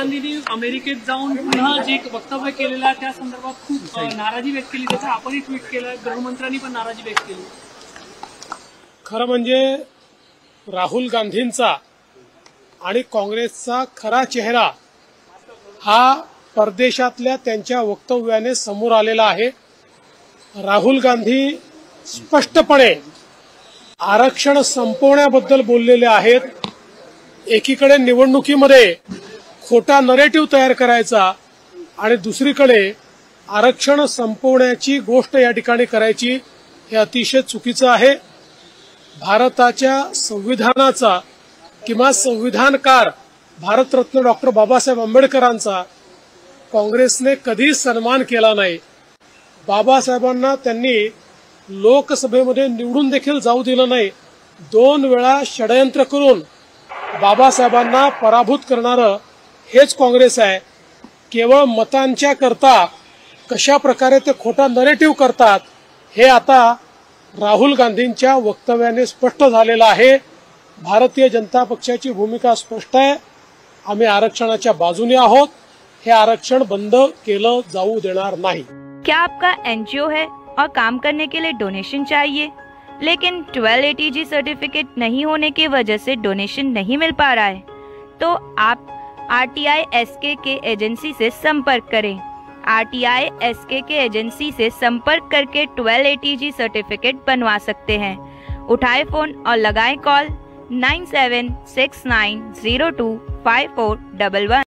गांधींनी अमेरिकेत जाऊन पुन्हा जे वक्तव्य केलेलं आहे त्या संदर्भात खूप नाराजी व्यक्त केली, त्याचा आपणही ट्विट केलं, गृहमंत्र्यांनी पण नाराजी व्यक्त केली. खरं म्हणजे राहुल गांधींचा आणि काँग्रेसचा खरा चेहरा हा परदेशातल्या त्यांच्या वक्तव्याने समोर आलेला आहे. राहुल गांधी स्पष्टपणे आरक्षण संपवण्याबद्दल बोललेले आहेत. एकीकडे निवडणुकीमध्ये खोटा नरेटिव्ह तयार करायचा आणि दुसरीकडे आरक्षण संपवण्याची गोष्ट या ठिकाणी करायची, हे अतिशय चुकीचं आहे. भारताच्या संविधानाचा किंवा संविधानकार भारतरत्न डॉक्टर बाबासाहेब आंबेडकरांचा काँग्रेसने कधीच सन्मान केला नाही. बाबासाहेबांना त्यांनी लोकसभेमध्ये निवडून देखील जाऊ दिलं नाही. 2 वेळा षडयंत्र करून बाबासाहेबांना पराभूत करणारं हेच काँग्रेस आहे. केवळ मतांच्या करता कशा प्रकारे ते खोटा नरेटिव्ह करतात हे आता राहुल गांधींच्या वक्तव्याने स्पष्ट झालेलं आहे. भारतीय जनता पक्षाची भूमिका स्पष्ट आहे. आम्ही आरक्षणाच्या बाजूने आहोत. हे आरक्षण बंद केलं जाऊ देणार नाही. क्या आपका एनजीओ है और काम करने के लिए डोनेशन चाहिए, लेकिन 1280G सर्टिफिकेट नहीं होने की वजह से डोनेशन नहीं मिल पा रहा है, तो आप RTI SK के एजेंसी से संपर्क करें. RTI SK के एजेंसी से संपर्क करके 1280G सर्टिफिकेट बनवा सकते हैं. उठाए फोन और लगाएं कॉल 9769025411.